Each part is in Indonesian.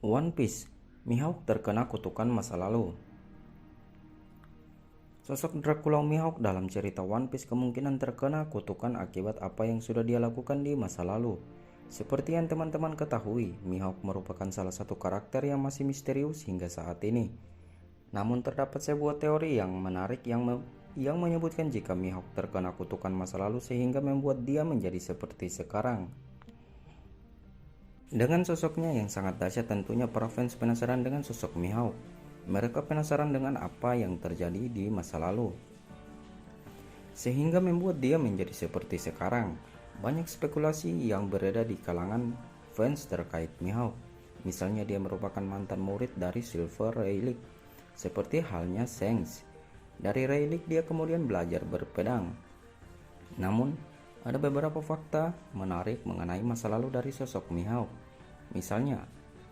One Piece, Mihawk terkena kutukan masa lalu. Sosok Dracula Mihawk dalam cerita One Piece kemungkinan terkena kutukan akibat apa yang sudah dia lakukan di masa lalu. Seperti yang teman-teman ketahui, Mihawk merupakan salah satu karakter yang masih misterius hingga saat ini. Namun terdapat sebuah teori yang menarik yang menyebutkan jika Mihawk terkena kutukan masa lalu sehingga membuat dia menjadi seperti sekarang. Dengan sosoknya yang sangat dahsyat, tentunya para fans penasaran dengan sosok Mihawk. Mereka penasaran dengan apa yang terjadi di masa lalu, sehingga membuat dia menjadi seperti sekarang. Banyak spekulasi yang beredar di kalangan fans terkait Mihawk. Misalnya dia merupakan mantan murid dari Silver Rayleigh, seperti halnya Shanks. Dari Rayleigh dia kemudian belajar berpedang. Namun, ada beberapa fakta menarik mengenai masa lalu dari sosok Mihawk. Misalnya,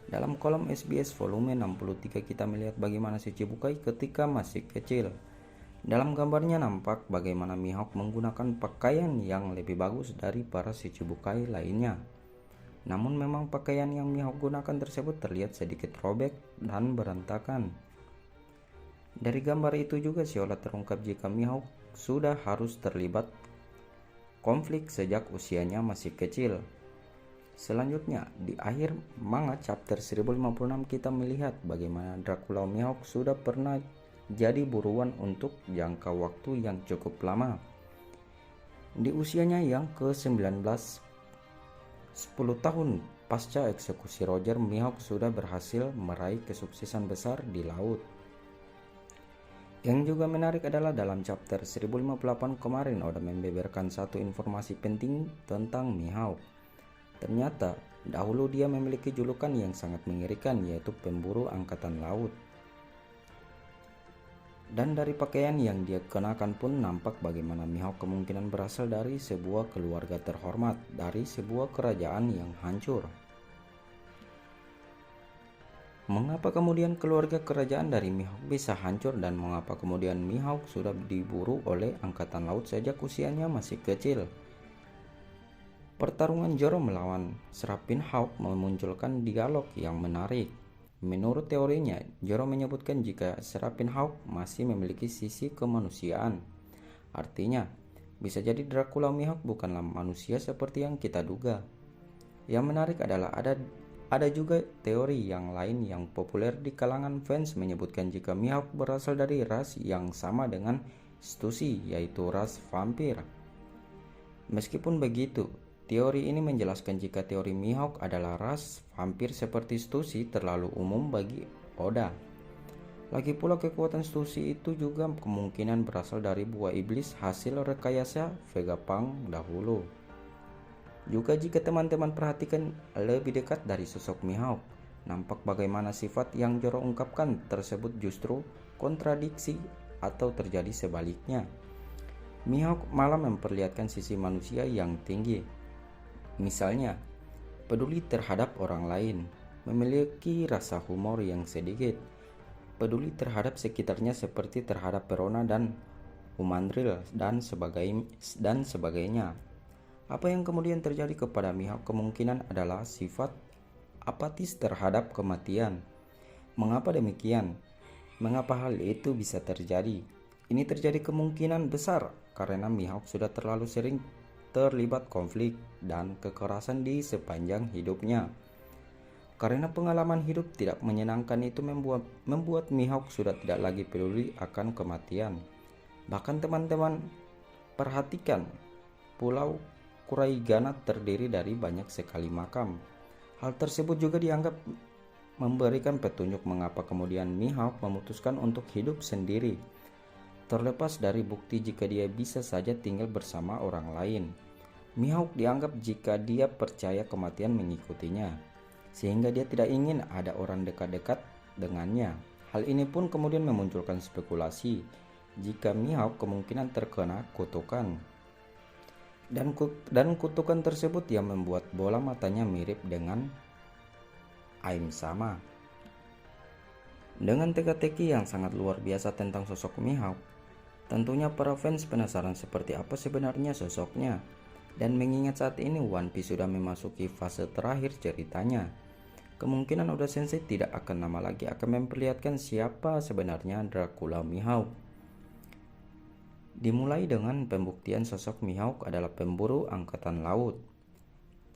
dalam kolom SBS volume 63 kita melihat bagaimana si Chibukai ketika masih kecil. Dalam gambarnya nampak bagaimana Mihawk menggunakan pakaian yang lebih bagus dari para si Chibukai lainnya. Namun memang pakaian yang Mihawk gunakan tersebut terlihat sedikit robek dan berantakan. Dari gambar itu juga seolah terungkap jika Mihawk sudah harus terlibat konflik sejak usianya masih kecil. Selanjutnya, di akhir manga chapter 1056 kita melihat bagaimana Dracula Mihawk sudah pernah jadi buruan untuk jangka waktu yang cukup lama. Di usianya yang ke-19, 10 tahun pasca eksekusi Roger, Mihawk sudah berhasil meraih kesuksesan besar di laut. Yang juga menarik adalah dalam chapter 1058 kemarin Oda membeberkan satu informasi penting tentang Mihawk. Ternyata dahulu dia memiliki julukan yang sangat mengerikan, yaitu pemburu angkatan laut. Dan dari pakaian yang dia kenakan pun nampak bagaimana Mihawk kemungkinan berasal dari sebuah keluarga terhormat, dari sebuah kerajaan yang hancur. Mengapa kemudian keluarga kerajaan dari Mihawk bisa hancur dan mengapa kemudian Mihawk sudah diburu oleh angkatan laut sejak usianya masih kecil? Pertarungan Zoro melawan Serapin Hawk memunculkan dialog yang menarik. Menurut teorinya, Zoro menyebutkan jika Serapin Hawk masih memiliki sisi kemanusiaan. Artinya, bisa jadi Dracula Mihawk bukanlah manusia seperti yang kita duga. Yang menarik adalah ada juga teori yang lain yang populer di kalangan fans menyebutkan jika Mihawk berasal dari ras yang sama dengan Stussy, yaitu ras vampir. Meskipun begitu, teori ini menjelaskan jika teori Mihawk adalah ras vampir seperti Stussy terlalu umum bagi Oda. Lagi pula kekuatan Stussy itu juga kemungkinan berasal dari buah iblis hasil rekayasa Vegapunk dahulu. Juga jika teman-teman perhatikan lebih dekat dari sosok Mihawk, nampak bagaimana sifat yang Zoro ungkapkan tersebut justru kontradiksi atau terjadi sebaliknya. Mihawk malah memperlihatkan sisi manusia yang tinggi. Misalnya, peduli terhadap orang lain, memiliki rasa humor yang sedikit, peduli terhadap sekitarnya seperti terhadap Perona dan Umandril dan sebagainya. Apa yang kemudian terjadi kepada Mihawk kemungkinan adalah sifat apatis terhadap kematian. Mengapa demikian? Mengapa hal itu bisa terjadi? Ini terjadi kemungkinan besar karena Mihawk sudah terlalu sering terlibat konflik dan kekerasan di sepanjang hidupnya. Karena pengalaman hidup tidak menyenangkan itu membuat Mihawk sudah tidak lagi peduli akan kematian. Bahkan teman-teman perhatikan, Pulau Kuraigana terdiri dari banyak sekali makam. Hal tersebut juga dianggap memberikan petunjuk mengapa kemudian Mihawk memutuskan untuk hidup sendiri, terlepas dari bukti jika dia bisa saja tinggal bersama orang lain. Mihawk dianggap jika dia percaya kematian mengikutinya, sehingga dia tidak ingin ada orang dekat-dekat dengannya. Hal ini pun kemudian memunculkan spekulasi jika Mihawk kemungkinan terkena kutukan. Dan kutukan tersebut yang membuat bola matanya mirip dengan Aim Sama. Dengan teka-teki yang sangat luar biasa tentang sosok Mihawk, Tentunya para fans penasaran seperti apa sebenarnya sosoknya. Dan mengingat saat ini One Piece sudah memasuki fase terakhir ceritanya, kemungkinan Oda Sensei tidak akan lama lagi akan memperlihatkan siapa sebenarnya Dracula Mihawk. Dimulai dengan pembuktian sosok Mihawk adalah pemburu angkatan laut.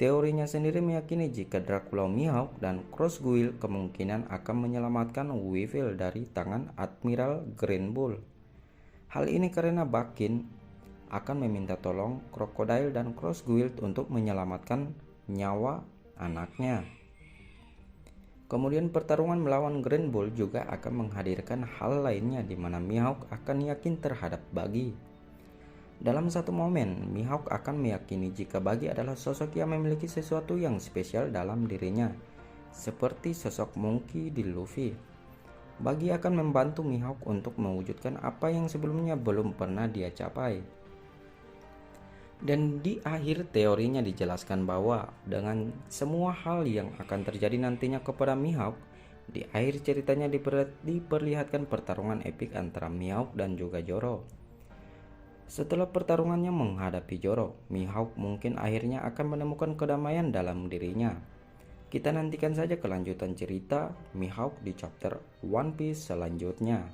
Teorinya sendiri meyakini jika Dracula Mihawk dan Crossguil kemungkinan akan menyelamatkan Weevil dari tangan Admiral Green Bull. Hal ini karena Bakin akan meminta tolong Crocodile dan Crossguil untuk menyelamatkan nyawa anaknya. Kemudian pertarungan melawan Green Bull juga akan menghadirkan hal lainnya di mana Mihawk akan yakin terhadap Buggy. Dalam satu momen, Mihawk akan meyakini jika Buggy adalah sosok yang memiliki sesuatu yang spesial dalam dirinya, seperti sosok Monkey di Luffy. Buggy akan membantu Mihawk untuk mewujudkan apa yang sebelumnya belum pernah dia capai. Dan di akhir teorinya dijelaskan bahwa dengan semua hal yang akan terjadi nantinya kepada Mihawk, di akhir ceritanya diperlihatkan pertarungan epik antara Mihawk dan juga Zoro. Setelah pertarungannya menghadapi Zoro, Mihawk mungkin akhirnya akan menemukan kedamaian dalam dirinya. Kita nantikan saja kelanjutan cerita Mihawk di chapter One Piece selanjutnya.